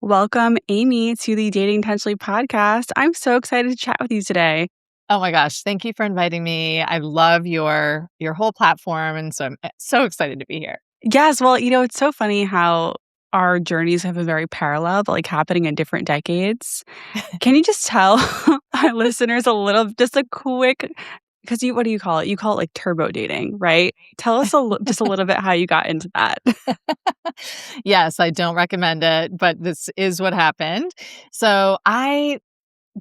Welcome, Amy, to the Dating Intentionally podcast. I'm so excited to chat with you today. Oh my gosh, thank you for inviting me. I love your whole platform, and so I'm so excited to be here. Yes, well, it's so funny how our journeys have been very parallel, but like happening in different decades. Can you just tell our listeners just a quick, because what do you call it? You call it like turbo dating, right? Tell us just a little bit how you got into that. Yes, I don't recommend it, but this is what happened. So I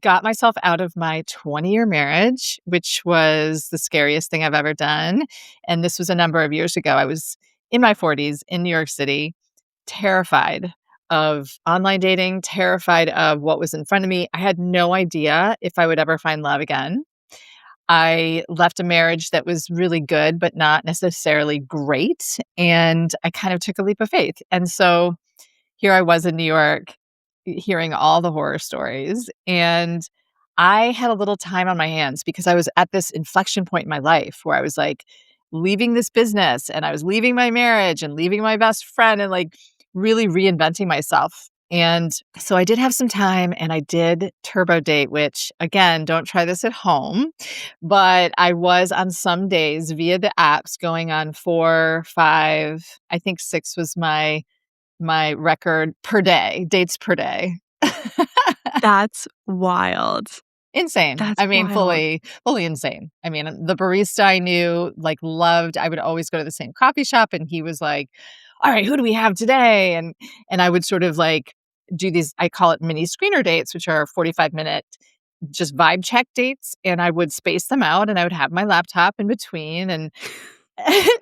got myself out of my 20-year marriage, which was the scariest thing I've ever done. And this was a number of years ago. I was in my 40s in New York City, terrified of online dating, terrified of what was in front of me. I had no idea if I would ever find love again. I left a marriage that was really good, but not necessarily great. And I kind of took a leap of faith. And so here I was in New York hearing all the horror stories. And I had a little time on my hands because I was at this inflection point in my life where I was like leaving this business and I was leaving my marriage and leaving my best friend and like really reinventing myself. And so I did have some time and I did turbo date, which again, don't try this at home, but I was on some days via the apps going on 4, 5, I think 6 was my record per day, dates per day. That's wild. Insane. That's I mean, wild. fully insane. I mean, the barista I knew, like, loved I would always go to the same coffee shop, and he was like, "All right, who do we have today?" And I would sort of, like, do these I call it mini screener dates, which are 45-minute just vibe check dates, and I would space them out, and I would have my laptop in between, and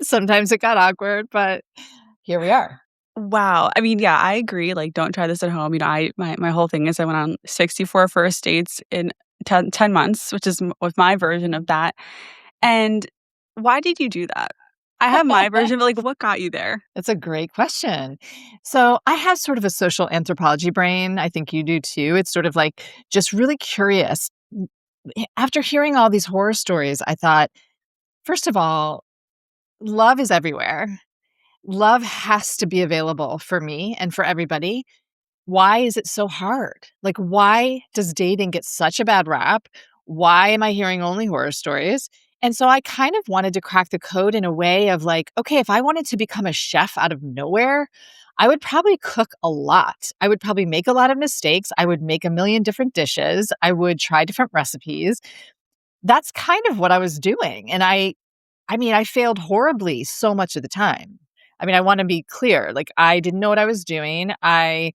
sometimes it got awkward, but here we are. Wow. I mean, yeah, I agree. Like, don't try this at home. My whole thing is I went on 64 first dates in 10 months, which is with my version of that. And why did you do that? I have my version, but like, what got you there? That's a great question. So, I have sort of a social anthropology brain. I think you do too. It's sort of like just really curious. After hearing all these horror stories, I thought, first of all, love is everywhere. Love has to be available for me and for everybody. Why is it so hard? Like, why does dating get such a bad rap? Why am I hearing only horror stories? And so I kind of wanted to crack the code in a way of like, okay, if I wanted to become a chef out of nowhere, I would probably cook a lot. I would probably make a lot of mistakes. I would make a million different dishes. I would try different recipes. That's kind of what I was doing. And I mean, I failed horribly so much of the time. I mean, I want to be clear. Like, I didn't know what I was doing. I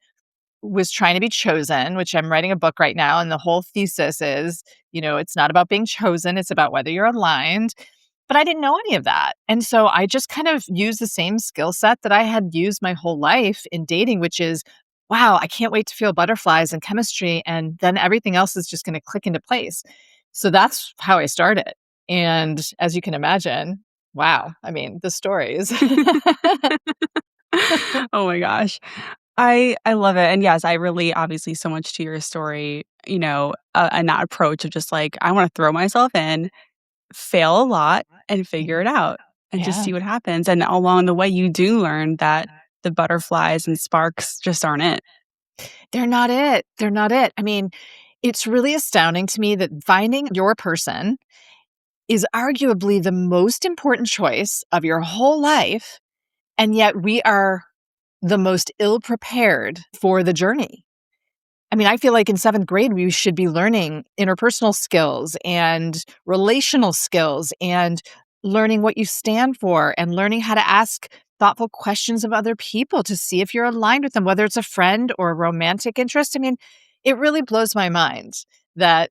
was trying to be chosen, which I'm writing a book right now. And the whole thesis is, it's not about being chosen, it's about whether you're aligned. But I didn't know any of that. And so I just kind of used the same skill set that I had used my whole life in dating, which is, wow, I can't wait to feel butterflies and chemistry. And then everything else is just going to click into place. So that's how I started. And as you can imagine, wow, I mean, the stories. Oh my gosh. I love it. And yes, I relate obviously so much to your story, and that approach of just like, I want to throw myself in, fail a lot, and figure Mhm. it out and just Yeah. see what happens. And along the way, you do learn that the butterflies and sparks just aren't it. They're not it. They're not it. I mean, it's really astounding to me that finding your person is arguably the most important choice of your whole life, and yet we are the most ill prepared for the journey. I mean, I feel like in 7th grade, we should be learning interpersonal skills and relational skills and learning what you stand for and learning how to ask thoughtful questions of other people to see if you're aligned with them, whether it's a friend or a romantic interest. I mean, it really blows my mind that,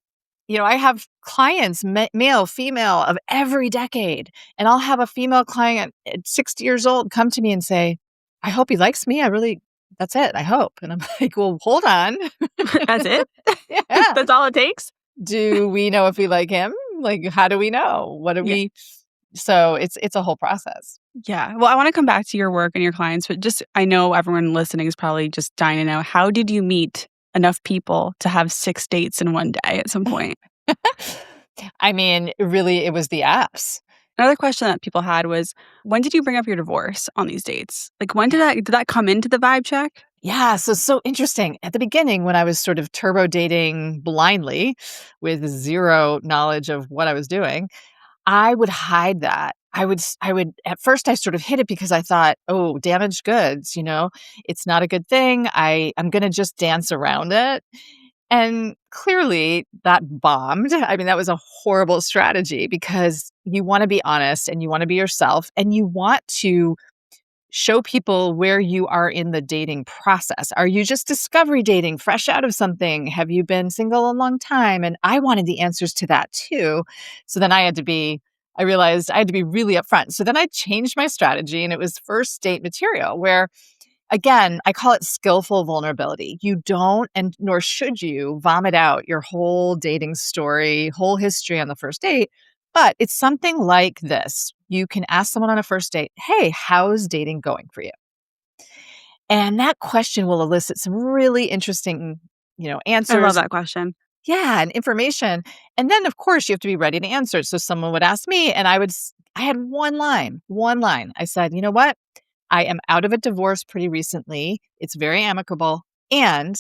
I have clients, male, female, of every decade, and I'll have a female client at 60 years old come to me and say, I hope he likes me. That's it. I hope. And I'm like, well, hold on. That's it. Yeah. That's all it takes. Do we know if we like him? Like, how do we know? What do Yeah. we So it's a whole process. Yeah. Well, I want to come back to your work and your clients, but just I know everyone listening is probably just dying to know, how did you meet enough people to have 6 dates in one day at some point? I mean, really, it was the apps. Another question that people had was, when did you bring up your divorce on these dates? Like, when did that come into the vibe check? Yeah, so interesting. At the beginning, when I was sort of turbo dating blindly with zero knowledge of what I was doing, I would hide that. I would at first I sort of hid it because I thought, "Oh, damaged goods, it's not a good thing. I'm gonna just dance around it." And clearly that bombed. I mean, that was a horrible strategy because you wanna be honest and you wanna be yourself and you want to show people where you are in the dating process. Are you just discovery dating, fresh out of something? Have you been single a long time? And I wanted the answers to that too. So then I realized I had to be really upfront. So then I changed my strategy and it was first date material where, again, I call it skillful vulnerability. You don't, and nor should you, vomit out your whole dating story, whole history on the first date. But it's something like this. You can ask someone on a first date, "Hey, how's dating going for you?" And that question will elicit some really interesting, I love answers. that question. Yeah, and information. And then, of course, you have to be ready to answer it. So someone would ask me, and I had one line, one line. I said, "You know what? I am out of a divorce pretty recently. It's very amicable. And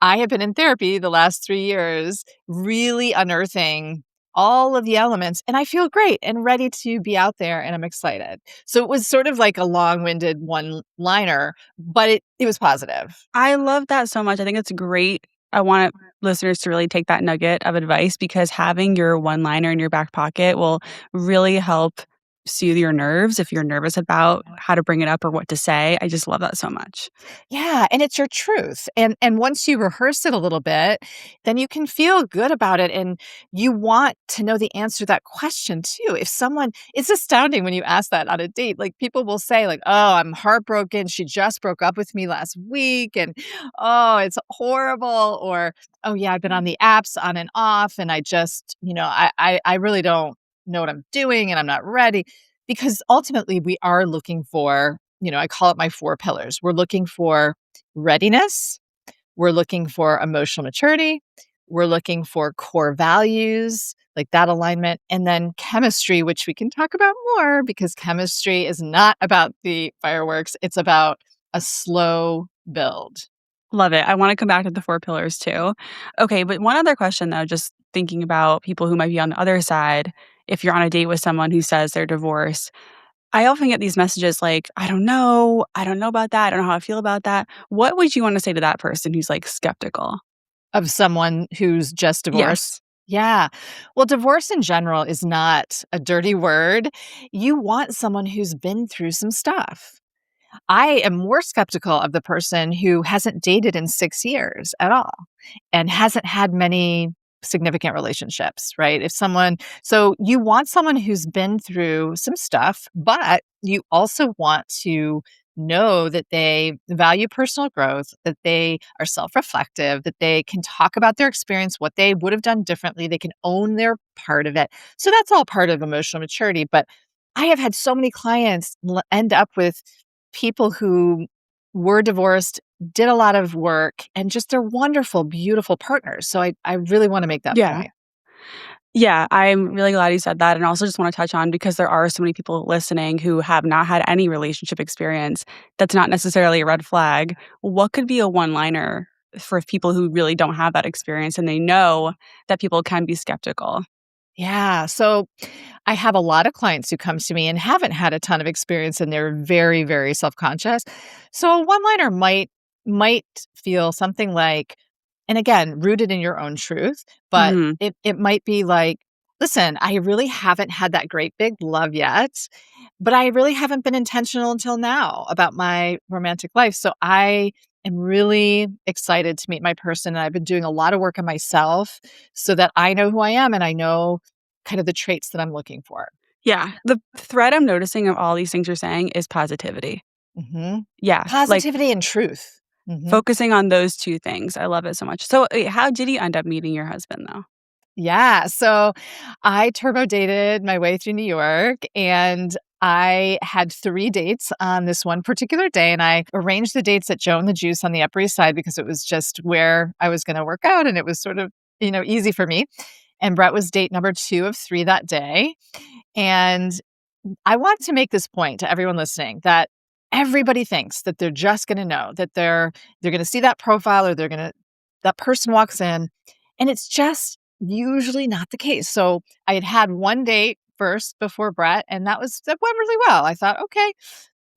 I have been in therapy the last 3 years, really unearthing all of the elements. And I feel great and ready to be out there. And I'm excited." So it was sort of like a long winded one liner, but it was positive. I love that so much. I think it's great. I want listeners to really take that nugget of advice because having your one liner in your back pocket will really help soothe your nerves if you're nervous about how to bring it up or what to say. I just love that so much. Yeah, and it's your truth. And once you rehearse it a little bit, then you can feel good about it and you want to know the answer to that question too. If someone It's astounding when you ask that on a date. Like people will say like, "Oh, I'm heartbroken. She just broke up with me last week and oh, it's horrible." Or, "Oh yeah, I've been on the apps on and off and I just, I really don't know what I'm doing and I'm not ready." Because ultimately we are looking for, I call it my 4 pillars. We're looking for readiness, we're looking for emotional maturity, we're looking for core values, like that alignment, and then chemistry, which we can talk about more because chemistry is not about the fireworks, it's about a slow build. Love it. I wanna come back to the 4 pillars too. Okay, but one other question though, just thinking about people who might be on the other side, if you're on a date with someone who says they're divorced, I often get these messages like, "I don't know. I don't know about that. I don't know how I feel about that." What would you wanna say to that person who's, like, skeptical? Of someone who's just divorced? Yes. Yeah. Well, divorce in general is not a dirty word. You want someone who's been through some stuff. I am more skeptical of the person who hasn't dated in 6 years at all and hasn't had many significant relationships, right? If someone So you want someone who's been through some stuff, but you also want to know that they value personal growth, that they are self-reflective, that they can talk about their experience, what they would have done differently, they can own their part of it. So that's all part of emotional maturity, but I have had so many clients end up with people who were divorced, did a lot of work, and just they're wonderful, beautiful partners. So I really wanna make that Yeah. point. Yeah, I'm really glad you said that, and also just wanna touch on because there are so many people listening who have not had any relationship experience, that's not necessarily a red flag. What could be a one-liner for people who really don't have that experience and they know that people can be skeptical? Yeah, so I have a lot of clients who come to me and haven't had a ton of experience and they're very, very self-conscious. So a one-liner might feel something like, and again, rooted in your own truth, but Mhm. it might be like, "Listen, I really haven't had that great big love yet, but I really haven't been intentional until now about my romantic life. So I am really excited to meet my person, and I've been doing a lot of work on myself so that I know who I am and I know kind of the traits that I'm looking for." Yeah, the thread I'm noticing of all these things you're saying is positivity. Mhm. Yeah, like, Positivity and truth. Mhm. focusing on those 2 things. I love it so much. So, how did you end up meeting your husband, though? Yeah, so I turbo dated my way through New York, and I had 3 dates on this one particular day, and I arranged the dates at Joe and the Juice on the Upper East Side because it was just where I was gonna work out, and it was sort of, easy for me, and Brett was date number 2 of 3 that day, and I want to make this point to everyone listening that everybody thinks that they're just gonna know, that they're gonna see that profile, or that person walks in, and it's just usually not the case. So I had had one date first before Brett, and that went really well. I thought, okay,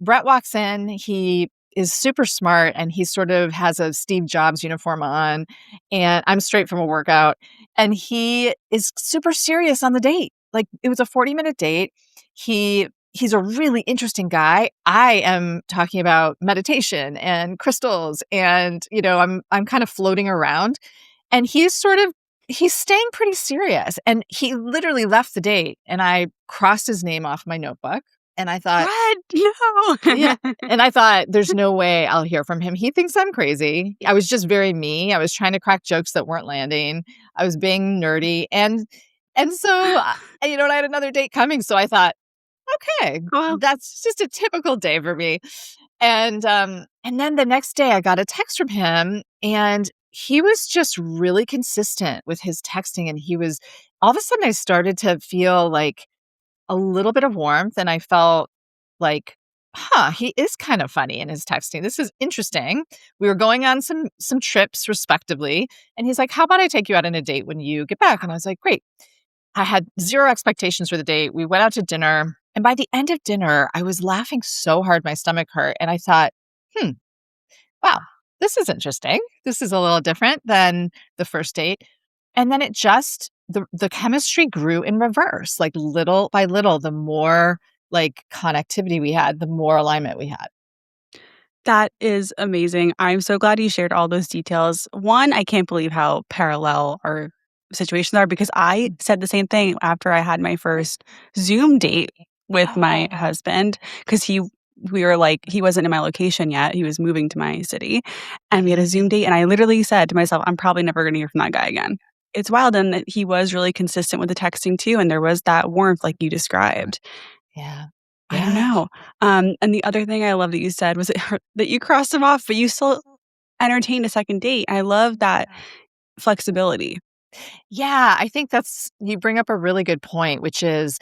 Brett walks in, he is super smart, and he sort of has a Steve Jobs uniform on, and I'm straight from a workout, and he is super serious on the date. Like, it was a 40-minute date. He's a really interesting guy. I am talking about meditation and crystals, and, I'm kind of floating around, and he's staying pretty serious, and he literally left the date, and I crossed his name off my notebook, and I thought, What? No. yeah. And I thought, there's no way I'll hear from him. He thinks I'm crazy. I was just very me. I was trying to crack jokes that weren't landing. I was being nerdy. And so, and I had another date coming. So I thought, okay, Well, that's just a typical day for me. And then the next day I got a text from him, and he was just really consistent with his texting. And all of a sudden I started to feel like a little bit of warmth, and I felt like, he is kind of funny in his texting. This is interesting. We were going on some trips respectively, and he's like, "How about I take you out on a date when you get back?" And I was like, "Great." I had zero expectations for the date. We went out to dinner, and by the end of dinner, I was laughing so hard my stomach hurt, and I thought, "Hmm, wow, this is interesting. This is a little different than the first date." And then the chemistry grew in reverse, like, little by little, the more, like, connectivity we had, the more alignment we had. that is amazing. I'm so glad you shared all those details. One, I can't believe how parallel our situations are because I said the same thing after I had my first Zoom date with my Oh, husband because we were like, he wasn't in my location yet. He was moving to my city. And we had a Zoom date. And I literally said to myself, I'm probably never going to hear from that guy again. It's wild. And that he was really consistent with the texting too. And there was that warmth like you described. yeah. I don't Yeah. know. And the other thing I love that you said was that you crossed him off, but you still entertained a second date. I love that flexibility. Yeah, I think you bring up a really good point, which is,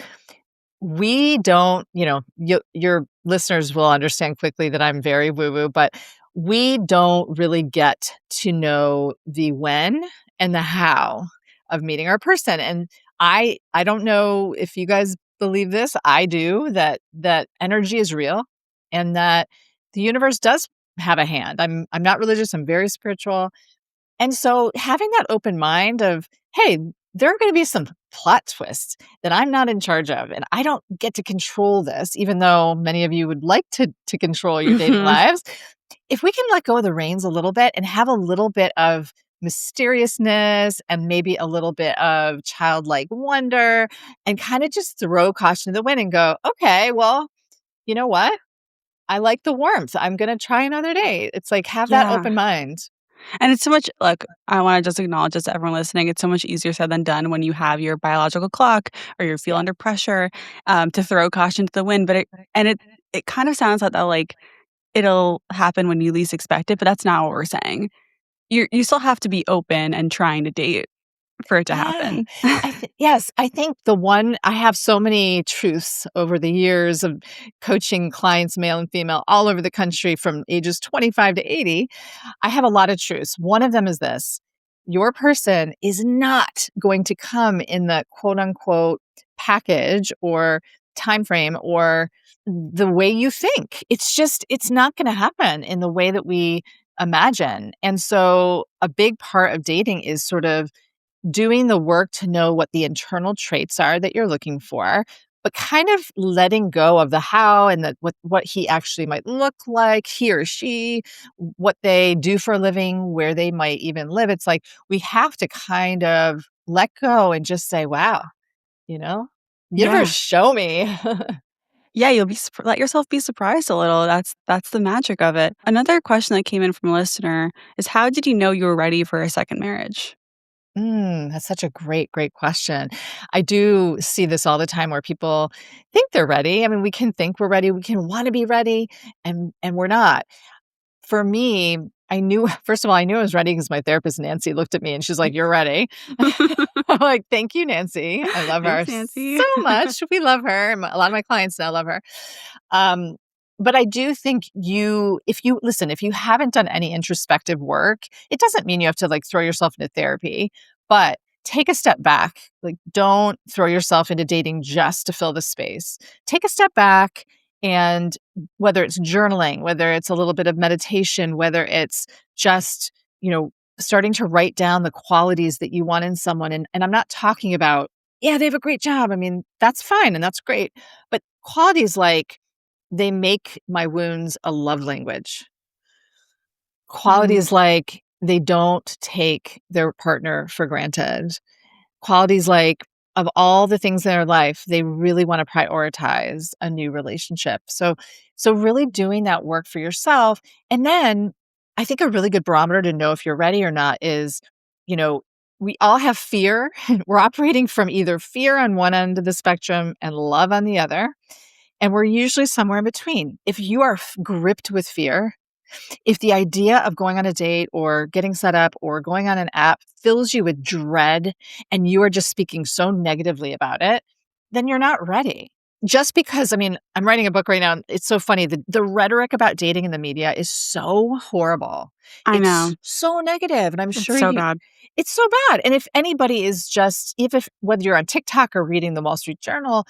we don't, your listeners will understand quickly that I'm very woo woo, but we don't really get to know the when and the how of meeting our person. And I don't know if you guys believe this. I do, that energy is real, and that the universe does have a hand. I'm not religious, I'm very spiritual. And so having that open mind of, hey, there are going to be some plot twists that I'm not in charge of, and I don't get to control this, even though many of you would like to control your dating Mhm. lives. If we can let go of the reins a little bit and have a little bit of mysteriousness and maybe a little bit of childlike wonder, and kind of just throw caution to the wind and go, okay, well, you know what? I like the warmth. I'm going to try another day. It's like, have that Yeah. open mind. And it's so much look, I wanna just acknowledge this to everyone listening, it's so much easier said than done when you have your biological clock or you feel Yeah. under pressure, to throw caution to the wind, but it kind of sounds like that, like, it'll happen when you least expect it, but that's not what we're saying. You still have to be open and trying to date for it to Yeah. happen. Yes, I think I have so many truths over the years of coaching clients, male and female, all over the country from ages 25 to 80. I have a lot of truths. One of them is this: your person is not going to come in the quote unquote package or time frame or the way you think. It's not going to happen in the way that we imagine. And so a big part of dating is sort of doing the work to know what the internal traits are that you're looking for, but kind of letting go of the how, and what he actually might look like, he or she, what they do for a living, where they might even live. It's like we have to kind of let go and just say, wow, you know, universe, Yeah. show me. Yeah, you'll be let yourself be surprised a little, that's the magic of it. Another question that came in from a listener is how did you know you were ready for a second marriage? That's such a great, great question. I do see this all the time where people think they're ready. I mean, we can think we're ready, we can want to be ready, and we're not. For me, I knew first of all, I knew I was ready because my therapist, Nancy, looked at me and she's like, "You're ready." I'm like, "Thank you, Nancy. I love her Thanks, so Nancy. much." We love her. A lot of my clients now love her. Um, But I do think if you haven't done any introspective work, it doesn't mean you have to like throw yourself into therapy, but take a step back. Like, don't throw yourself into dating just to fill the space. Take a step back, and whether it's journaling, whether it's a little bit of meditation, whether it's just, starting to write down the qualities that you want in someone. And I'm not talking about, yeah, they have a great job. I mean, that's fine and that's great. But qualities like, they make my wounds a love language. Mhm. Qualities like they don't take their partner for granted. Qualities like, of all the things in their life, they really want to prioritize a new relationship. So really doing that work for yourself. And then I think a really good barometer to know if you're ready or not is, you know, we all have fear. We're operating from either fear on one end of the spectrum and love on the other. And we're usually somewhere in between. If you are gripped with fear, if the idea of going on a date or getting set up or going on an app fills you with dread and you are just speaking so negatively about it, then you're not ready. Just because, I mean, I'm writing a book right now. And it's so funny. The rhetoric about dating in the media is so horrible. I know. It's so negative, and I'm It's sure so bad. it's so bad. And if anybody is just, if whether you're on TikTok or reading the Wall Street Journal,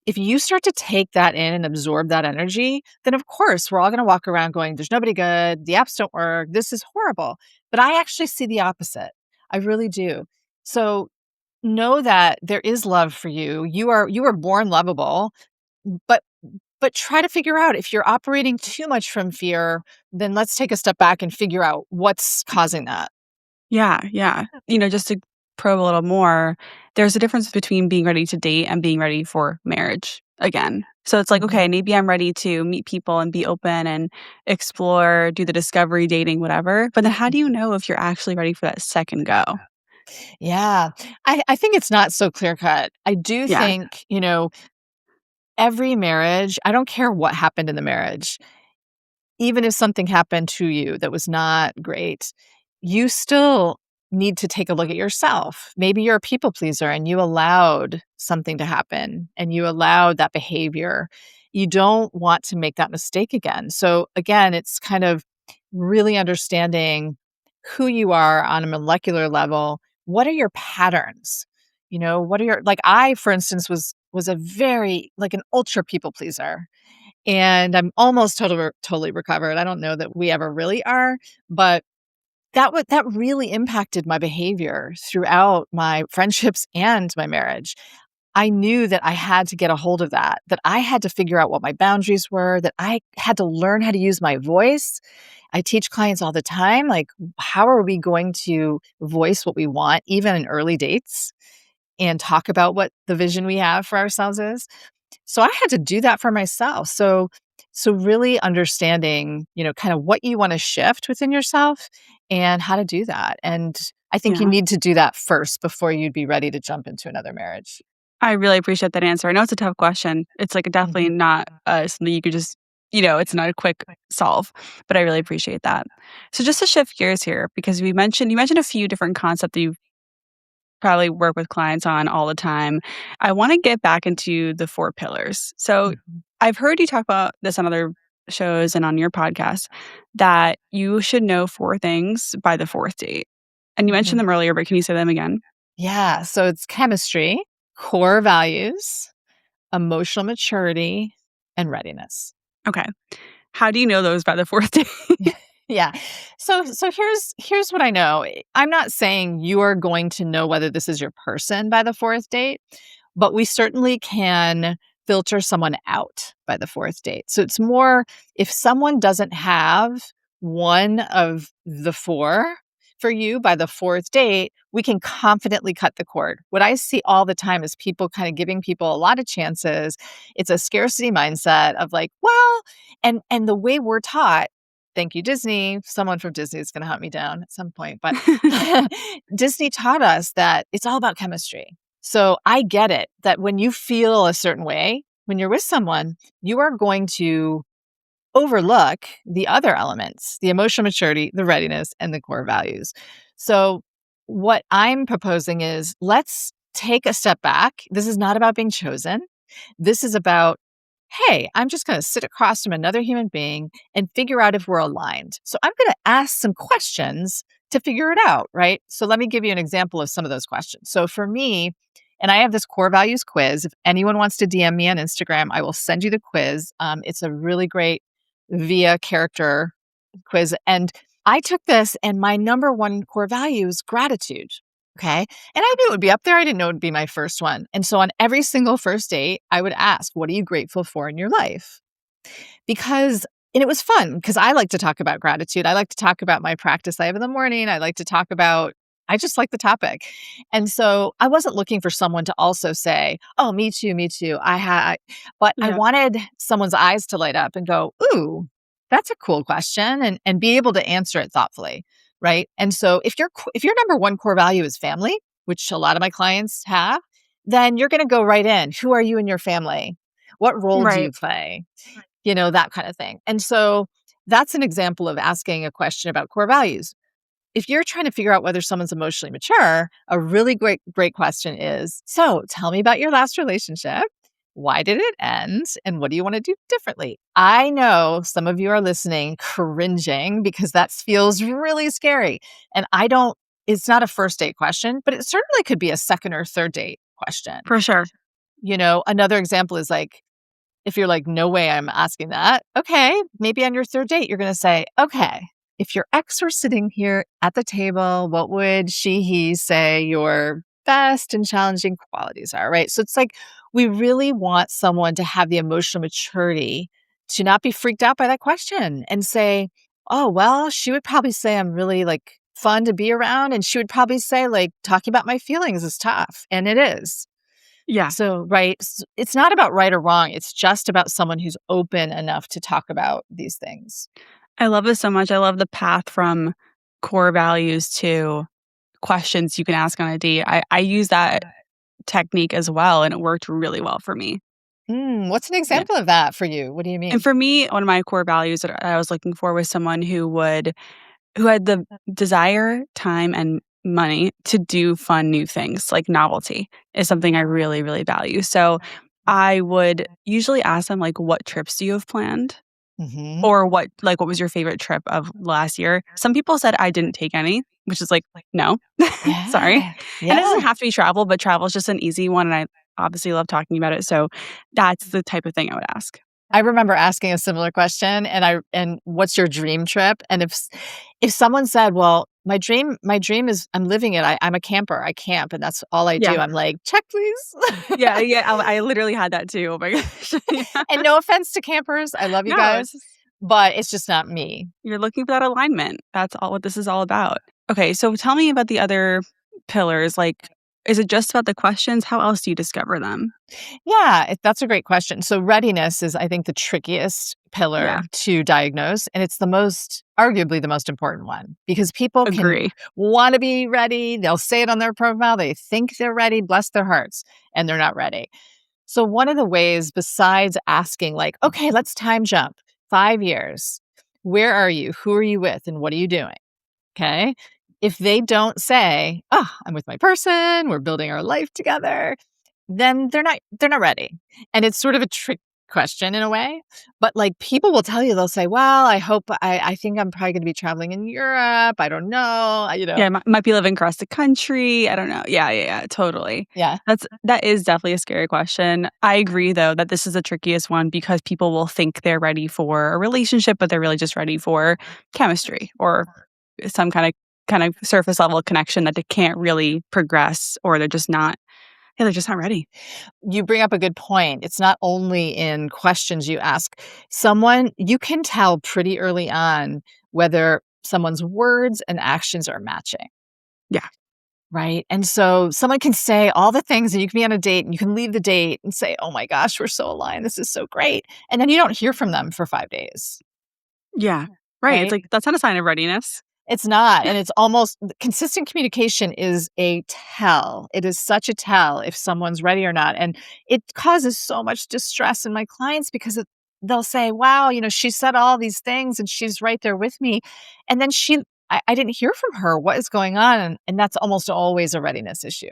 if you start to take that in and absorb that energy, then of course we're all going to walk around going, there's nobody good. The apps don't work. This is horrible. But I actually see the opposite. I really do. So know that there is love for you. You are born lovable, but try to figure out if you're operating too much from fear, then let's take a step back and figure out what's causing that. Yeah, yeah. Just to probe a little more, there's a difference between being ready to date and being ready for marriage again. So it's like, okay, Mhm. maybe I'm ready to meet people and be open and explore, do the discovery dating, whatever. But then how do you know if you're actually ready for that second go? Yeah. I think it's not so clear cut. I do Yeah. think, every marriage, I don't care what happened in the marriage, even if something happened to you that was not great, you still need to take a look at yourself. Maybe you're a people pleaser and you allowed something to happen and you allowed that behavior. You don't want to make that mistake again. So, again, it's kind of really understanding who you are on a molecular level. What are your patterns? What are your, like, I, for instance, was a very, like, an ultra people pleaser, and I'm almost totally recovered. I don't know that we ever really are, but that really impacted my behavior throughout my friendships and my marriage. I knew that I had to get a hold of that I had to figure out what my boundaries were, that I had to learn how to use my voice. I teach clients all the time, like, how are we going to voice what we want, even in early dates, and talk about what the vision we have for ourselves is? So I had to do that for myself. So really understanding, kind of what you want to shift within yourself and how to do that. And I think you Yeah. need to do that first before you'd be ready to jump into another marriage. I really appreciate that answer. I know it's a tough question. It's like definitely Mhm. not something you could just, it's not a quick solve, but I really appreciate that. So just to shift gears here, because you mentioned a few different concepts that you probably work with clients on all the time. I want to get back into the 4 pillars. So Mhm. I've heard you talk about this on other shows and on your podcast that you should know 4 things by the 4th date. And you mentioned Mhm. them earlier, but can you say them again? Yeah. So it's chemistry, core values, emotional maturity, and readiness. Okay. How do you know those by the 4th date? Yeah. So here's what I know. I'm not saying you are going to know whether this is your person by the fourth date, but we certainly can filter someone out by the fourth date. So it's more, if someone doesn't have one of the four for you by the fourth date, we can confidently cut the cord. What I see all the time is people kind of giving people a lot of chances. It's a scarcity mindset of like, well, and the way we're taught, thank you, Disney. Someone from Disney is gonna hunt me down at some point, but Disney taught us that it's all about chemistry. So I get it that when you feel a certain way, when you're with someone, you are going to overlook the other elements, the emotional maturity, the readiness, and the core values. So what I'm proposing is, let's take a step back. This is not about being chosen. This is about hey, I'm just going to sit across from another human being and figure out if we're aligned. So I'm going to ask some questions to figure it out, right? So let me give you an example of some of those questions. So for me, and I have this core values quiz. If anyone wants to DM me on Instagram, I will send you the quiz. It's a really great via character quiz. And I took this, and my number one core value is gratitude. Okay. And I knew it would be up there. I didn't know it would be my first one. And so on every single first date, I would ask, what are you grateful for in your life? Because, and it was fun because I like to talk about gratitude. I like to talk about my practice I have in the morning. I like to talk about, I just like the topic. And so I wasn't looking for someone to also say, oh, me too, me too. But I Yeah. wanted someone's eyes to light up and go, ooh, that's a cool question, and be able to answer it thoughtfully. Right. And so if your number one core value is family, which a lot of my clients have, then you're going to go right in. Who are you in your family? What role do Right. you play? That kind of thing. And so that's an example of asking a question about core values. If you're trying to figure out whether someone's emotionally mature, a really great question is, so tell me about your last relationship. Why did it end? And what do you want to do differently? I know some of you are listening, cringing, because that feels really scary. And it's not a first date question, but it certainly could be a second or third date question. For sure. Another example is like, if you're like, no way I'm asking that. Okay. Maybe on your third date, you're going to say, okay, if your ex were sitting here at the table, what would he say your best and challenging qualities are? Right. So it's like, we really want someone to have the emotional maturity to not be freaked out by that question and say, oh, well, she would probably say I'm really like fun to be around. And she would probably say, like, talking about my feelings is tough. And it is. Yeah. So, right, it's not about right or wrong. It's just about someone who's open enough to talk about these things. I love this so much. I love the path from core values to questions you can ask on a date. I use that technique as well, and it worked really well for me. What's an Yeah. example of that for you? What do you And mean? for me, one of my core values that I was looking for was someone who had the desire, time, and money to do fun new things, like novelty is something I really, really value. So I would usually ask them, like, what trips do you have planned? Hmm. Or what was your favorite trip of last year? Some people said I didn't take any, which is like, no, sorry. Yeah. And it doesn't Yeah. have to be travel, but travel is just an easy one. And I obviously love talking about it. So that's the type of thing I would ask. I remember asking a similar question, and what's your dream trip? And if someone said, well, my dream is I'm living it. I'm a camper. I camp, and that's all I do. Yeah. I'm like, check please. Yeah. Yeah. I literally had that too. Oh my gosh. Yeah. And no offense to campers. I love you No, it's guys, just, but it's just not me. you're looking for that alignment. That's all what this is all about. Okay. So tell me about the other pillars. Like, is it just about the questions? How else do you discover them? Yeah, that's a great question. So, readiness is, I think, the trickiest Yeah. pillar to diagnose. And it's arguably the most important one because people can Agree. want to be ready. They'll say it on their profile. They think they're ready, bless their hearts, and they're not ready. So, one of the ways, besides asking, like, okay, let's time jump 5 years, where are you? Who are you with? And what are you doing? Okay. If they don't say, oh, I'm with my person, we're building our life together, then they're not ready. And it's sort of a trick question in a way. But like people will tell you, they'll say, well, I think I'm probably gonna be traveling in Europe. I don't know. Yeah, might be living across the country. I don't know. Yeah, yeah, yeah, totally. Yeah. That is definitely a scary question. I agree though that this is the trickiest one because people will think they're ready for a relationship, but they're really just ready for chemistry or some kind of surface level connection that they can't really progress or they're just not ready. You bring up a good point. It's not only in questions you ask. You can tell pretty early on whether someone's words and actions are matching. Yeah. Right. And so someone can say all the things and you can be on a date and you can leave the date and say, oh my gosh, we're so aligned. This is so great. And then you don't hear from them for 5 days. Yeah. Right. It's Right. like that's not a sign of readiness. It's not. And it's almost consistent communication is a tell. It is such a tell if someone's ready or not. And it causes so much distress in my clients because they'll say, wow, she said all these things and she's right there with me. And then I didn't hear from her. What is going on? And that's almost always a readiness issue.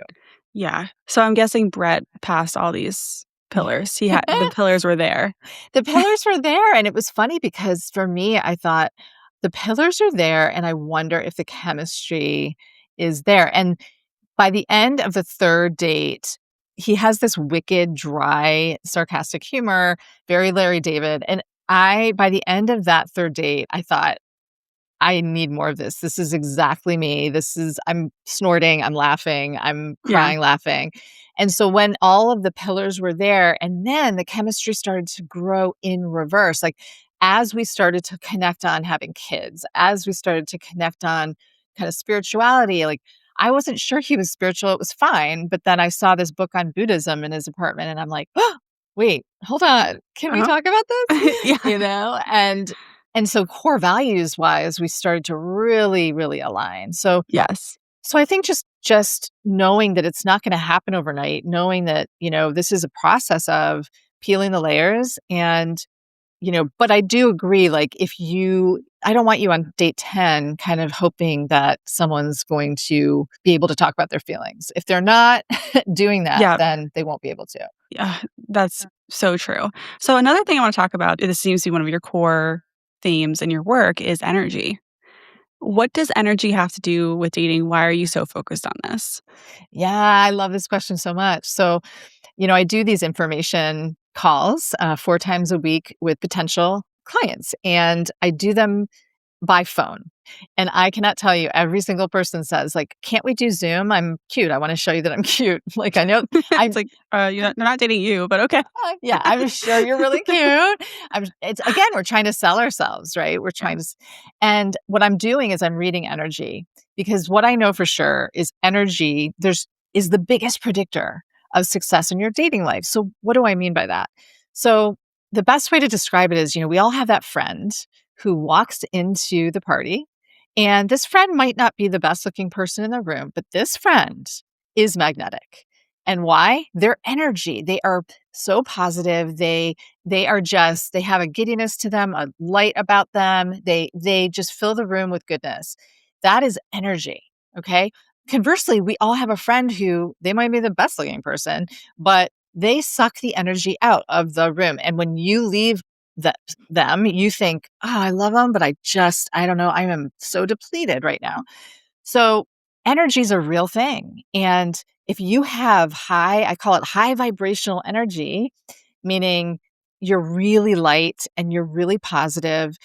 Yeah. So I'm guessing Brett passed all these pillars. The pillars were there. The pillars were there, and it was funny because for me, I thought, "The pillars are there, and I wonder if the chemistry is there." And by the end of the 3rd date, he has this wicked, dry, sarcastic humor, very Larry David, and by the end of that 3rd date, I thought, I need more of this. This is exactly me. I'm snorting, I'm laughing, I'm Yeah. crying, laughing. And so when all of the pillars were there, and then the chemistry started to grow in reverse, like as we started to connect on having kids, as we started to connect on kind of spirituality, like I wasn't sure he was spiritual. It was fine. But then I saw this book on Buddhism in his apartment, and I'm like, oh, wait, hold on. Can we Uh-huh. talk about this? Yeah. You know? And so core values wise, we started to really, really align. Yes. So I think just knowing that it's not going to happen overnight, knowing that, this is a process of peeling the layers and, but I do agree, like I don't want you on date 10 kind of hoping that someone's going to be able to talk about their feelings. If they're not doing that, Yeah. then they won't be able to. Yeah. That's so true. So another thing I want to talk about, this seems to be one of your core themes in your work, is energy. What does energy have to do with dating? Why are you so focused on this? Yeah, I love this question so much. So, I do these information calls 4 times a week with potential clients, and I do them by phone. And I cannot tell you, every single person says, like, "Can't we do Zoom? I'm cute. I want to show you that I'm cute." Like, I know It's I'm like, they're not dating you, but okay. yeah, I'm sure you're really cute. It's again, we're trying to sell ourselves, right? We're Yeah. trying to, and what I'm doing is I'm reading energy because what I know for sure is energy is the biggest predictor of success in your dating life. So what do I mean by that? So the best way to describe it is, we all have that friend who walks into the party, and this friend might not be the best looking person in the room, but this friend is magnetic. And why? Their energy. They are so positive. They have a giddiness to them, a light about them. They just fill the room with goodness. That is energy. Okay. Conversely, we all have a friend who they might be the best looking person, but they suck the energy out of the room. And when you leave them, you think, oh, I love them, but I don't know. I am so depleted right now. So energy is a real thing. And if you have I call it high vibrational energy, meaning you're really light and you're really positive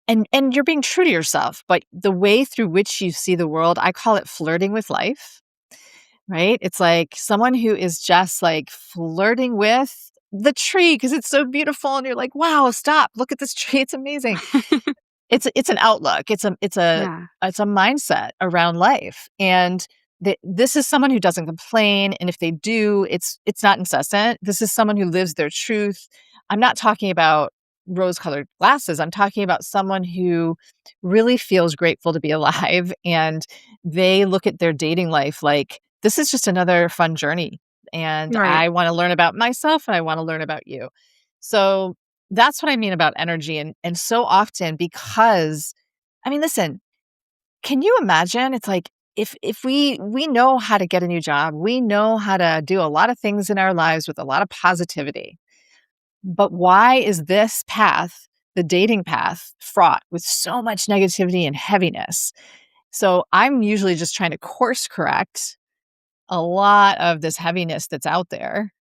and you're being true to yourself, but the way through which you see the world, I call it flirting with life, right? It's like someone who is just like flirting with the tree because it's so beautiful and you're like, wow, stop, look at this tree, it's amazing. It's an outlook. Yeah. It's a mindset around life, and this is someone who doesn't complain, and if they do, it's not incessant. This is someone who lives their truth. I'm not talking about rose-colored glasses. I'm talking about someone who really feels grateful to be alive, and they look at their dating life like, "This is just another fun journey, and Right. I wanna learn about myself, and I wanna learn about you." So that's what I mean about energy, and so often because I mean, listen, can you imagine? It's like if we know how to get a new job, we know how to do a lot of things in our lives with a lot of positivity. But why is this path, the dating path, fraught with so much negativity and heaviness? So I'm usually just trying to course correct a lot of this heaviness that's out there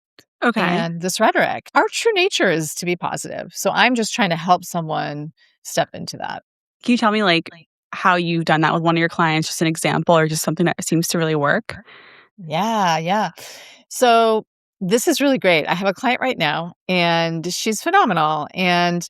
Okay. and this rhetoric. Our true nature is to be positive. So I'm just trying to help someone step into that. Can you tell me, like, how you've done that with one of your clients? Just an example or just something that seems to really work? Yeah, yeah. So this is really great. I have a client right now and she's phenomenal. And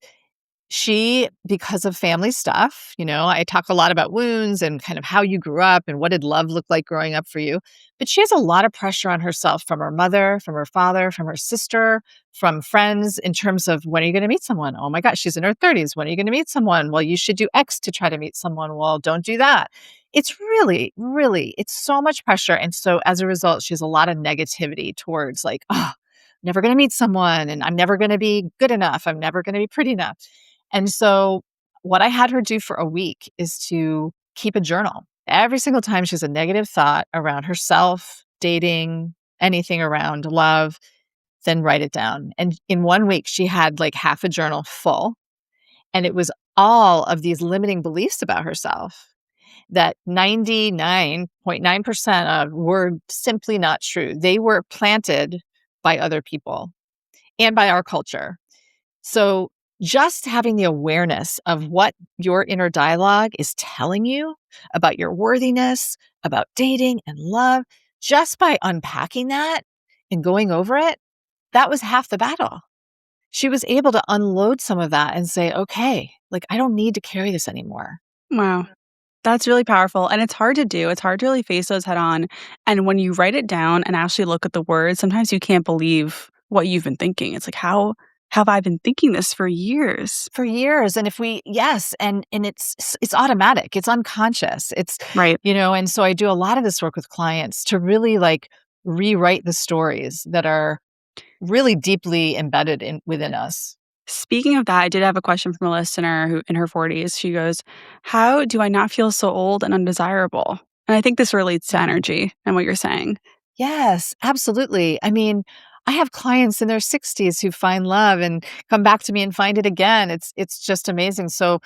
she, because of family stuff, I talk a lot about wounds and kind of how you grew up and what did love look like growing up for you. But she has a lot of pressure on herself from her mother, from her father, from her sister, from friends in terms of when are you going to meet someone? Oh my gosh, she's in her 30s. When are you going to meet someone? Well, you should do X to try to meet someone. Well, don't do that. It's really, really, it's so much pressure. And so as a result, she has a lot of negativity towards like, oh, never going to meet someone and I'm never going to be good enough. I'm never going to be pretty enough. And so what I had her do for a week is to keep a journal. Every single time she has a negative thought around herself, dating, anything around love, then write it down. And in 1 week, she had like half a journal full, and it was all of these limiting beliefs about herself that 99.9% of were simply not true. They were planted by other people and by our culture. So just having the awareness of what your inner dialogue is telling you about your worthiness, about dating and love, just by unpacking that and going over it, that was half the battle. She was able to unload some of that and say, okay, like I don't need to carry this anymore. Wow. That's really powerful, and it's hard to do. It's hard to really face those head on, and when you write it down and actually look at the words, sometimes you can't believe what you've been thinking. It's like, "How have I been thinking this for years?" For years, and if we yes, and it's automatic, it's unconscious, it's Right. and so I do a lot of this work with clients to really, like, rewrite the stories that are really deeply embedded within us. Speaking of that, I did have a question from a listener who in her 40s. She goes, "How do I not feel so old and undesirable?" And I think this relates to Mm. energy and what you're saying. Yes, absolutely. I mean, I have clients in their 60s who find love and come back to me and find it again. It's just amazing. So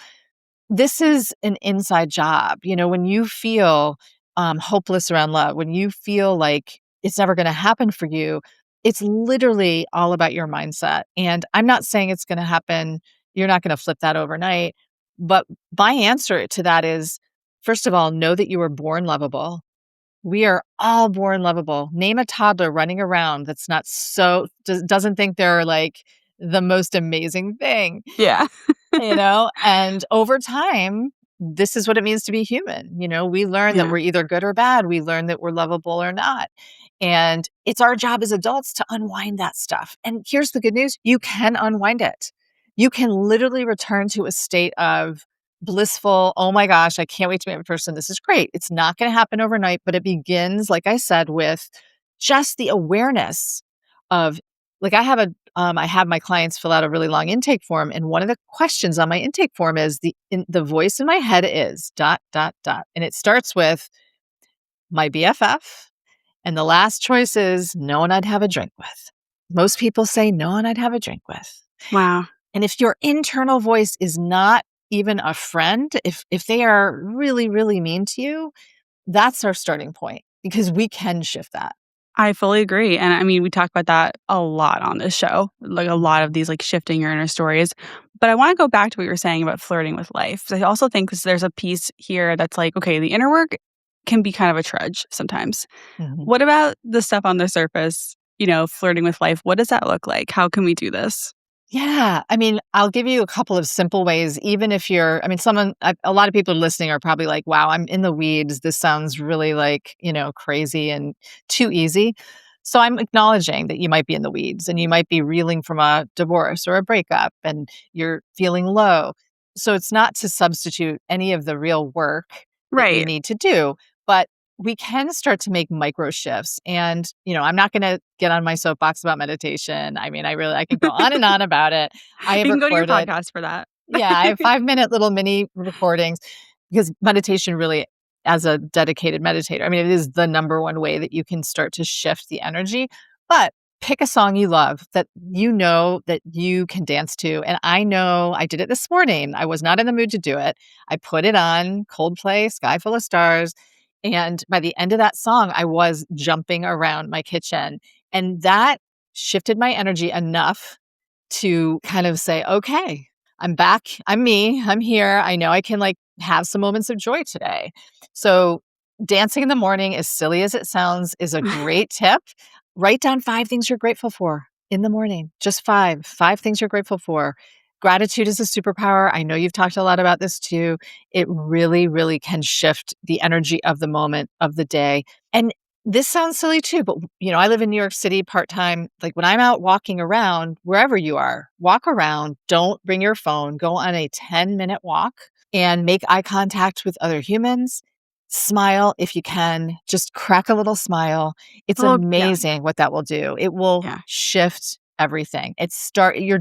this is an inside job. When you feel hopeless around love, when you feel like it's never going to happen for you, it's literally all about your mindset. And I'm not saying it's going to happen. You're not going to flip that overnight. But my answer to that is, first of all, know that you were born lovable. We are all born lovable. Name a toddler running around that's not doesn't think they're like the most amazing thing. Yeah. And over time, this is what it means to be human. We learn that Yeah. we're either good or bad. We learn that we're lovable or not. And it's our job as adults to unwind that stuff. And here's the good news, you can unwind it. You can literally return to a state of blissful, oh my gosh, I can't wait to meet a person. This is great. It's not going to happen overnight, but it begins, like I said, with just the awareness of like I have my clients fill out a really long intake form, and one of the questions on my intake form is the voice in my head is dot dot dot, and it starts with my BFF, and the last choice is no one I'd have a drink with. Most people say no one I'd have a drink with, Wow. and if your internal voice is not even a friend, if they are really really mean to you, that's our starting point because we can shift that. I fully agree, and I mean, we talk about that a lot on this show, like, a lot of these, like, shifting your inner stories, but I wanna go back to what you were saying about flirting with life, 'cause I also think 'cause there's a piece here that's like, okay, the inner work can be kind of a trudge sometimes. Mhm. What about the stuff on the surface, flirting with life? What does that look like? How can we do this? Yeah, I mean, I'll give you a couple of simple ways, even if you're I mean, a lot of people listening are probably like, "Wow, I'm in the weeds. This sounds really like, crazy and too easy." So I'm acknowledging that you might be in the weeds and you might be reeling from a divorce or a breakup and you're feeling low. So it's not to substitute any of the real work that you Right. need to do, but we can start to make micro shifts. And, I'm not going to get on my soapbox about meditation. I mean, I could go on and on about it. I have You can go to your recorded, podcast for that. yeah, I have 5-minute little mini recordings because meditation really, as a dedicated meditator, I mean, it is the number one way that you can start to shift the energy. But pick a song you love that that you can dance to. And I know I did it this morning. I was not in the mood to do it. I put it on Coldplay, Sky Full of Stars. And by the end of that song, I was jumping around my kitchen. And that shifted my energy enough to kind of say, okay, I'm back. I'm me. I'm here. I know I can like have some moments of joy today. So, dancing in the morning, as silly as it sounds, is a great tip. Write down 5 things you're grateful for in the morning. Just five things you're grateful for. Gratitude is a superpower. I know you've talked a lot about this too. It really, really can shift the energy of the moment of the day. And this sounds silly too, but I live in New York City part-time. Like when I'm out walking around, wherever you are, walk around, don't bring your phone, go on a 10-minute walk and make eye contact with other humans. Smile if you can, just crack a little smile. It's Well, yeah, amazing what that will do. It will yeah. shift everything. You're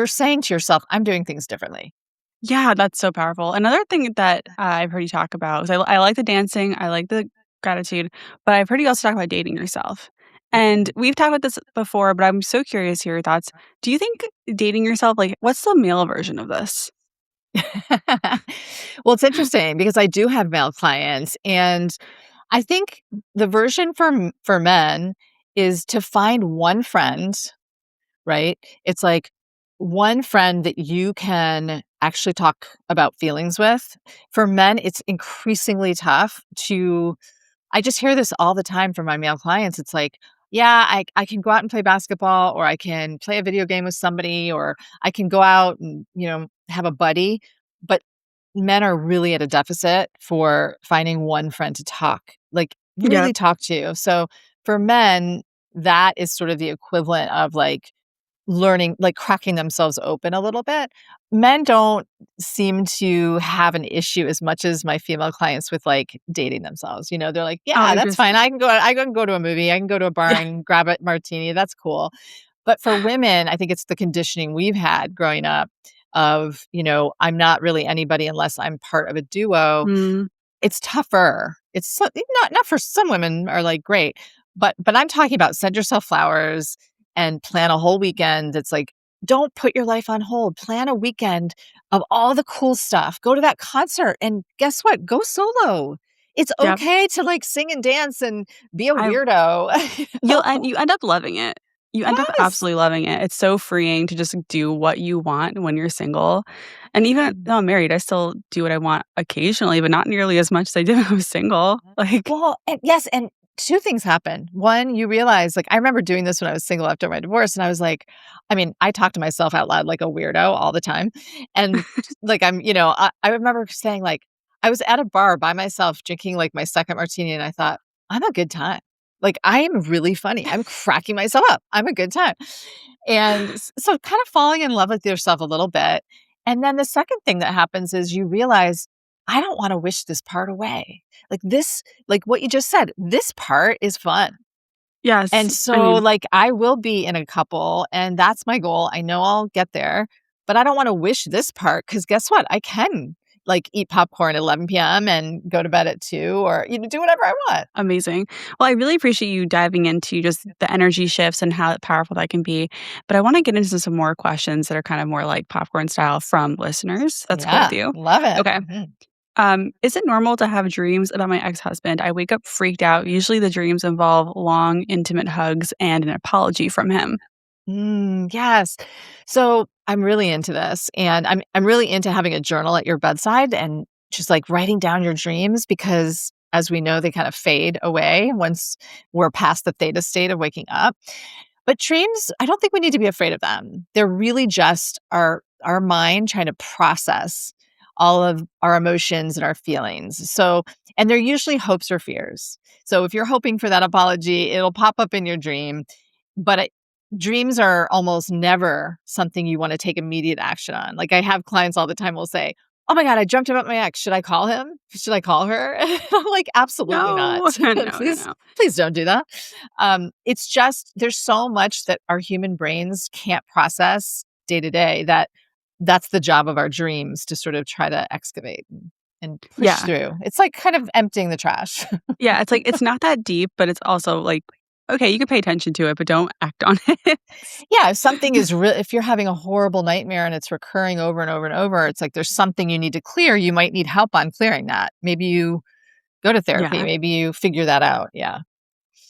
saying to yourself, I'm doing things differently. Yeah, that's so powerful. Another thing that I've heard you talk about is I like the dancing, I like the gratitude, but I've heard you also talk about dating yourself. And we've talked about this before, but I'm so curious to hear your thoughts. Do you think dating yourself, like, what's the male version of this? Well, it's interesting because I do have male clients, and I think the version for men is to find one friend, right? It's like one friend that you can actually talk about feelings with. For men, it's increasingly tough to I just hear this all the time from my male clients. It's like, yeah, I can go out and play basketball, or I can play a video game with somebody, or I can go out and, have a buddy. But men are really at a deficit for finding one friend to talk, like Yep. really talk to. So for men, that is sort of the equivalent of like learning, like cracking themselves open a little bit. Men don't seem to have an issue as much as my female clients with like dating themselves. They're like, Oh, yeah, that's fine. interesting. I can go to a movie. I can go to a bar Yeah. and grab a martini. That's cool. But for women, I think it's the conditioning we've had growing up of, I'm not really anybody unless I'm part of a duo. Mm, It's tougher. It's not for some women are, like, great, but I'm talking about send yourself flowers and plan a whole weekend. It's like, don't put your life on hold. Plan a weekend of all the cool stuff. Go to that concert, and guess what? Go solo. It's yep. okay to, like, sing and dance and be a I weirdo, know? you end up loving it. You end up Yes. absolutely loving it. It's so freeing to just do what you want when you're single. And even though I'm married, I still do what I want occasionally, but not nearly as much as I did when I was single. Like, Well, and yes, and 2 things happen. One, you realize like, I remember doing this when I was single after my divorce, and I was like I talk to myself out loud like a weirdo all the time, and, like, I remember saying, like I was at a bar by myself drinking, like, my 2nd martini, and I thought, "I'm a good time. Like, I am really funny. I'm cracking myself up. I'm a good time." And so kind of falling in love with yourself a little bit, and then the second thing that happens is you realize, "I don't wanna wish this part away." Like what you just said, this part is fun. And yes, I so, mean, like, I will be in a couple, and that's my goal. I know I'll get there, but I don't wanna wish this part because guess what? I can, like, eat popcorn at 11 p.m. and go to bed at 2 or, do whatever I want. amazing. Well, I really appreciate you diving into just the energy shifts and how powerful that can be. But I want to get into some more questions that are kind of more like popcorn style from listeners. That's cool with Yeah, you. love it. Okay. Mhm. Is it normal to have dreams about my ex-husband? I wake up freaked out. Usually the dreams involve long, intimate hugs and an apology from him. Yes. So I'm really into this, and I'm really into having a journal at your bedside and just like writing down your dreams because as we know, they kind of fade away once we're past the theta state of waking up. But dreams, I don't think we need to be afraid of them. They're really just our mind trying to process all of our emotions and our feelings. So, and they're usually hopes or fears. So if you're hoping for that apology, it'll pop up in your dream. But dreams are almost never something you want to take immediate action on. Like I have clients all the time will say, "Oh my god, I dreamt about my ex. Should I call him? Should I call her?" And I'm like, "Absolutely not. No, no, no, Please, no. please don't do that." It's just there's so much that our human brains can't process day to day that that's the job of our dreams to sort of try to excavate and push Yeah. through. It's like kind of emptying the trash. Yeah, it's like it's not that deep, but it's also like, okay, you can pay attention to it, but don't act on it. Yeah, if something is real, if you're having a horrible nightmare and it's recurring over and over and over, it's like there's something you need to clear. You might need help on clearing that. Maybe you go to therapy. Yeah. Maybe you figure that out. Yeah.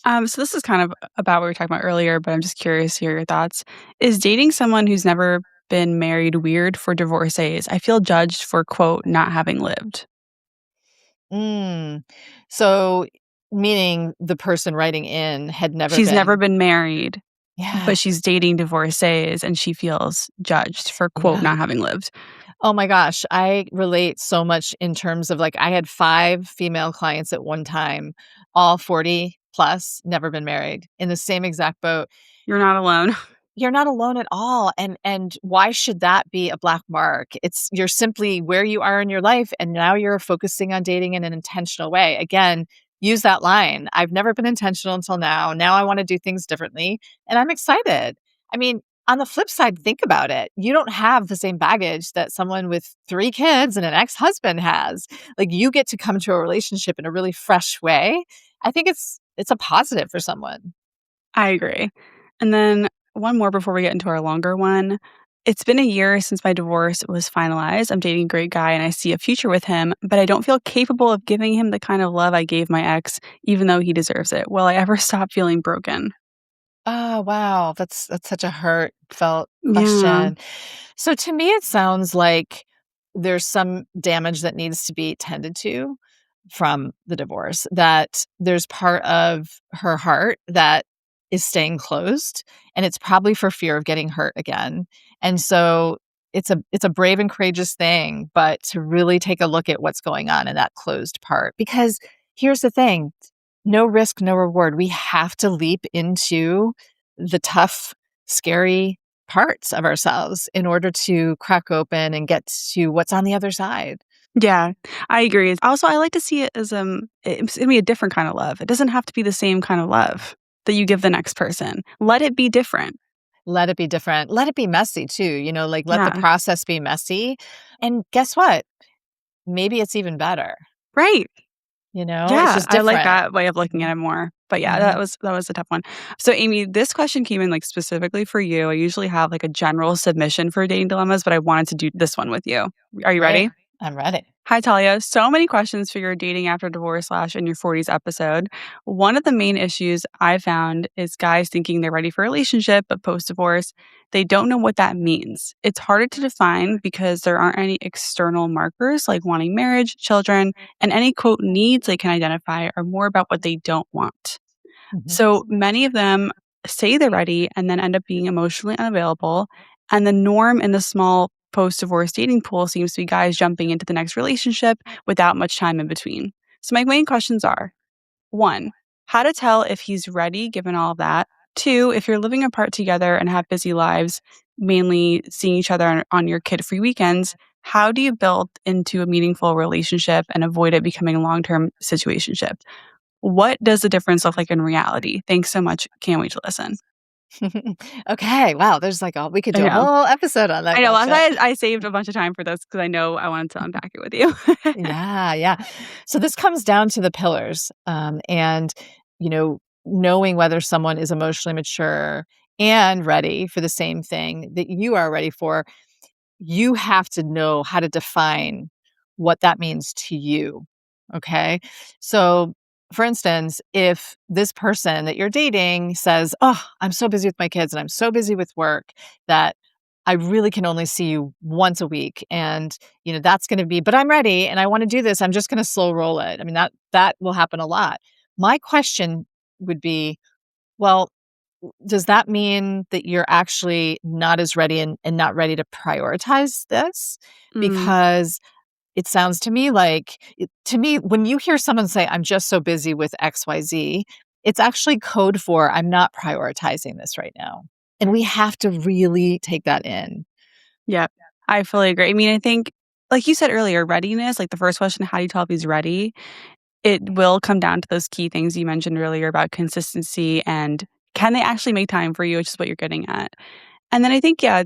So this is kind of about what we were talking about earlier, but I'm just curious to hear your thoughts. Is dating someone who's never been married weird for divorcees? I feel judged for, quote, not having lived. Mm. So, meaning the person writing in had never She's never been. been married, Yeah. but she's dating divorcees and she feels judged for, quote, Yeah. not having lived. Oh my gosh, I relate so much in terms of like I had 5 female clients at one time, all 40 plus, never been married, in the same exact boat. You're not alone. You're not alone at all, and why should that be a black mark? It's you're simply where you are in your life, and now you're focusing on dating in an intentional way. Again, use that line, "I've never been intentional until now. Now I wanna do things differently, and I'm excited." I mean, on the flip side, think about it. You don't have the same baggage that someone with 3 kids and an ex-husband has. Like, you get to come to a relationship in a really fresh way. I think it's a positive for someone. I agree. And then one more before we get into our longer one. It's been a year since my divorce was finalized. I'm dating a great guy and I see a future with him, but I don't feel capable of giving him the kind of love I gave my ex, even though he deserves it. Will I ever stop feeling broken? Oh, wow. That's such a heartfelt Yeah. question. So to me, it sounds like there's some damage that needs to be tended to from the divorce, that there's part of her heart that is staying closed, and it's probably for fear of getting hurt again. And so it's a brave and courageous thing, but to really take a look at what's going on in that closed part. Because here's the thing, no risk, no reward. We have to leap into the tough, scary parts of ourselves in order to crack open and get to what's on the other side. Yeah, I agree. Also, I like to see it as it's gonna be a different kind of love. It doesn't have to be the same kind of love that you give the next person. Let it be different. Let it be different. Let it be messy too, like let the Yeah. process be messy. And guess what? Maybe it's even better. Right. It's Yeah, just I like different. that way of looking at Mhm. it more. But yeah, Mhm. that was a tough one. So Amy, this question came in like specifically for you. I usually have like a general submission for dating dilemmas, but I wanted to do this one with you. Are you Great. ready? I'm ready. Hi, Talia. So many questions for your dating after divorce slash in your 40s episode. One of the main issues I found is guys thinking they're ready for a relationship, but post divorce, they don't know what that means. It's harder to define because there aren't any external markers like wanting marriage, children, and any quote needs they can identify are more about what they don't want. Mhm. So many of them say they're ready and then end up being emotionally unavailable. And the norm in the small post divorce dating pool seems to be guys jumping into the next relationship without much time in between. So, my main questions are one, how to tell if he's ready given all of that. Two, if you're living apart together and have busy lives, mainly seeing each other on your kid free weekends, how do you build into a meaningful relationship and avoid it becoming a long term situationship? What does the difference look like in reality? Thanks so much. Can't wait to listen. Okay. Wow. There's like we could I do a know. whole episode on that I know. That's question. why I saved a bunch of time for this because I know I wanted to unpack it with you. Yeah, yeah. So this comes down to the pillars, and you know, knowing whether someone is emotionally mature and ready for the same thing that you are ready for. You have to know how to define what that means to you. Okay. So, for instance, if this person that you're dating says, "Oh, I'm so busy with my kids and I'm so busy with work that I really can only see you once a week." And, that's going to be, but I'm ready and I want to do this. I'm just going to slow roll it. I mean, that will happen a lot. My question would be, well, does that mean that you're actually not as ready and not ready to prioritize this? Mm, Because it sounds to me like, to me, when you hear someone say, I'm just so busy with XYZ, it's actually code for I'm not prioritizing this right now. And we have to really take that in. yeah, I fully agree. I mean, I think, like you said earlier, readiness, like the first question, how do you tell if he's ready? It will come down to those key things you mentioned earlier about consistency and can they actually make time for you, which is what you're getting at. And then I think, yeah,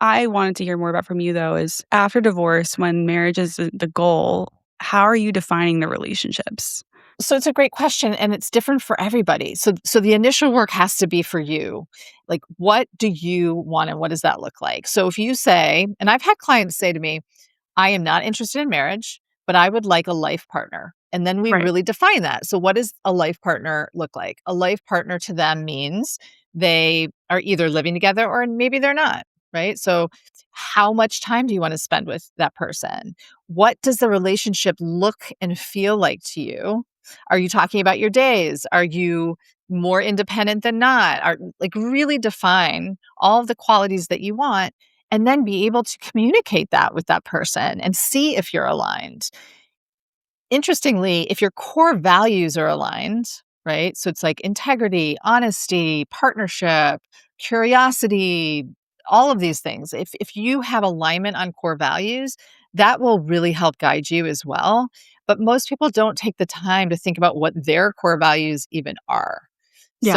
I wanted to hear more about from you though is after divorce, when marriage is the goal, how are you defining the relationships? So it's a great question and it's different for everybody. So the initial work has to be for you. Like what do you want and what does that look like? So if you say, and I've had clients say to me, I am not interested in marriage, but I would like a life partner. And then we Right. really define that. So, what does a life partner look like? A life partner to them means they are either living together or maybe they're not, right? So, how much time do you want to spend with that person? What does the relationship look and feel like to you? Are you talking about your days? Are you more independent than not? Are like really define all of the qualities that you want and then be able to communicate that with that person and see if you're aligned. Interestingly, if your core values are aligned, right? So it's like integrity, honesty, partnership, curiosity, all of these things. If you have alignment on core values, that will really help guide you as well. But most people don't take the time to think about what their core values even are. Yeah.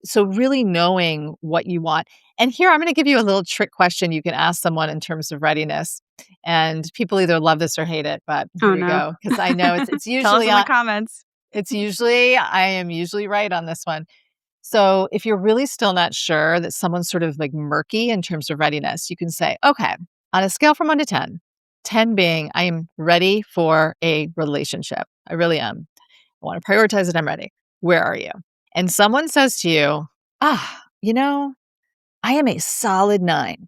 So really knowing what you want. And here I'm going to give you a little trick question you can ask someone in terms of readiness. And people either love this or hate it, but here Oh we no. go. Because I know it's Tell us usually in the comments. I am usually right on this one. So if you're really still not sure that someone's sort of like murky in terms of readiness, you can say, okay, on a scale from 1 to 10, 10 being I am ready for a relationship. I really am. I want to prioritize it. I'm ready. Where are you? And someone says to you, I am a solid 9.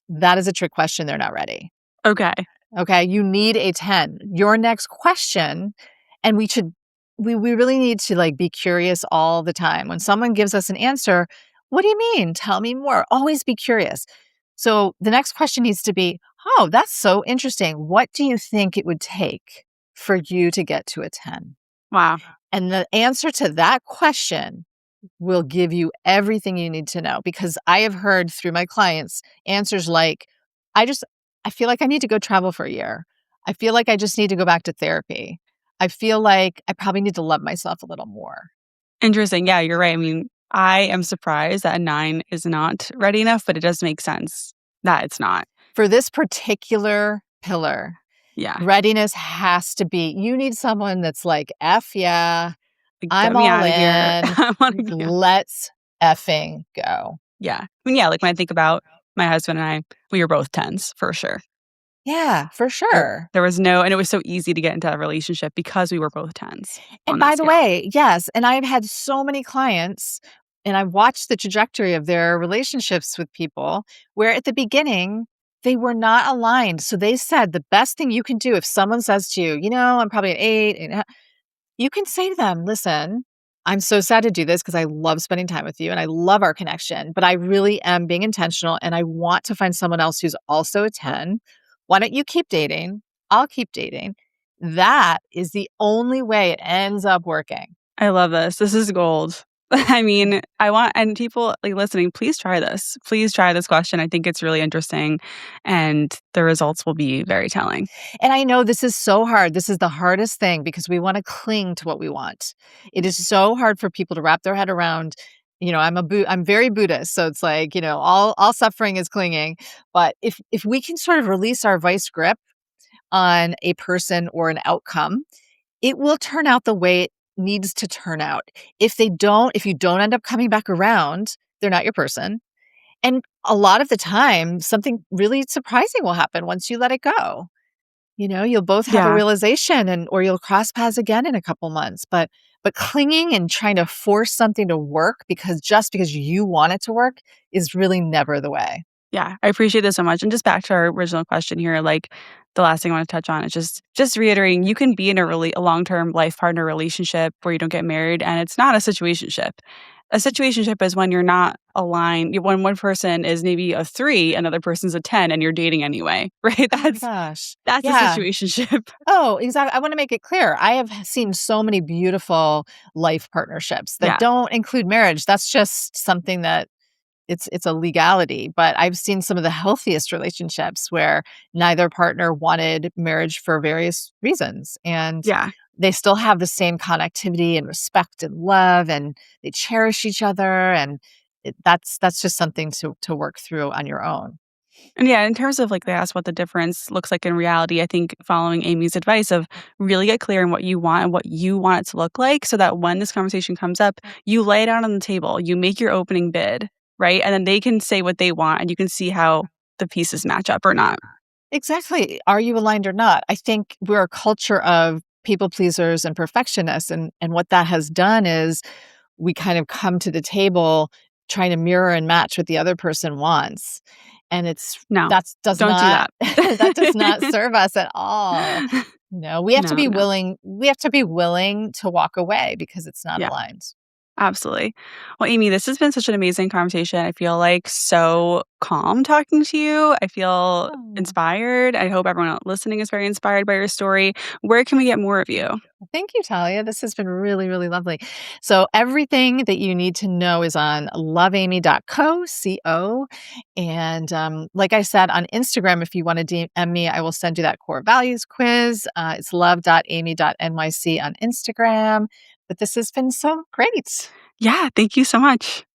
That is a trick question. They're not ready. Okay. Okay. You need a 10. Your next question, and we really need to like be curious all the time. When someone gives us an answer, what do you mean? Tell me more. Always be curious. So the next question needs to be, oh, that's so interesting. What do you think it would take for you to get to a 10? Wow. And the answer to that question will give you everything you need to know, because I have heard through my clients answers like, I just, I feel like I need to go travel for a year. I feel like I just need to go back to therapy. I feel like I probably need to love myself a little more. Interesting. Yeah, you're right. I mean, I am surprised that a 9 is not ready enough, but it does make sense that it's not. For this particular pillar, Yeah. readiness has to be, you need someone that's like, F yeah, Like, get I'm me all out of here. in. I wanna yeah. Let's effing go. Yeah. I mean, yeah, like, when I think about my husband and I, we were both 10s for sure. Yeah, for There sure. there was no and it was so easy to get into a relationship because we were both 10s And on that by the scale. way, yes, and I've had so many clients, and I've watched the trajectory of their relationships with people where at the beginning, they were not aligned. So they said the best thing you can do if someone says to you, I'm probably an 8, you can say to them, listen, I'm so sad to do this because I love spending time with you and I love our connection, but I really am being intentional and I want to find someone else who's also a 10. Why don't you keep dating? I'll keep dating. That is the only way it ends up working. I love this. This is gold. I mean, I want and people, like, listening, please try this. Please try this question. I think it's really interesting, and the results will be very telling. And I know this is so hard. This is the hardest thing because we want to cling to what we want. It is so hard for people to wrap their head around. I'm very Buddhist, so it's like, all suffering is clinging. But if we can sort of release our vice grip on a person or an outcome, it will turn out the way it needs to turn out. If you don't end up coming back around, they're not your person. And a lot of the time, something really surprising will happen once you let it go. You'll both have a Yeah. realization or you'll cross paths again in a couple months. But clinging and trying to force something to work just because you want it to work is really never the way. Yeah, I appreciate this so much. And just back to our original question here, like the last thing I want to touch on is just reiterating, you can be in a long-term life partner relationship where you don't get married and it's not a situationship. A situationship is when you're not aligned, when one person is maybe a 3, another person's a 10 and you're dating anyway, right? Oh my gosh. That's a Yeah. situationship. Oh, exactly. I want to make it clear. I have seen so many beautiful life partnerships that Yeah. don't include marriage. That's just something that it's a legality. But I've seen some of the healthiest relationships where neither partner wanted marriage for various reasons. And Yeah. they still have the same connectivity and respect and love, and they cherish each other. And that's just something to work through on your own. And yeah, in terms of like they asked what the difference looks like in reality, I think following Amy's advice of really get clear on what you want and what you want it to look like so that when this conversation comes up, you lay it out on the table, you make your opening bid, right? And then they can say what they want and you can see how the pieces match up or not. Exactly. Are you aligned or not? I think we're a culture of people pleasers and perfectionists. And what that has done is we kind of come to the table trying to mirror and match what the other person wants. And No, that does don't do not that. that does not serve us at all. No, we have to No, be no. willing to walk away because it's not Yeah. aligned. Absolutely. Well, Amy, this has been such an amazing conversation. I feel like so calm talking to you. I feel Oh. inspired. I hope everyone listening is very inspired by your story. Where can we get more of you? Thank you, Talia. This has been really, really lovely. So everything that you need to know is on loveamy.co. And like I said, on Instagram, if you want to DM me, I will send you that core values quiz. It's love.amy.nyc on Instagram. But this has been so great. Yeah, thank you so much.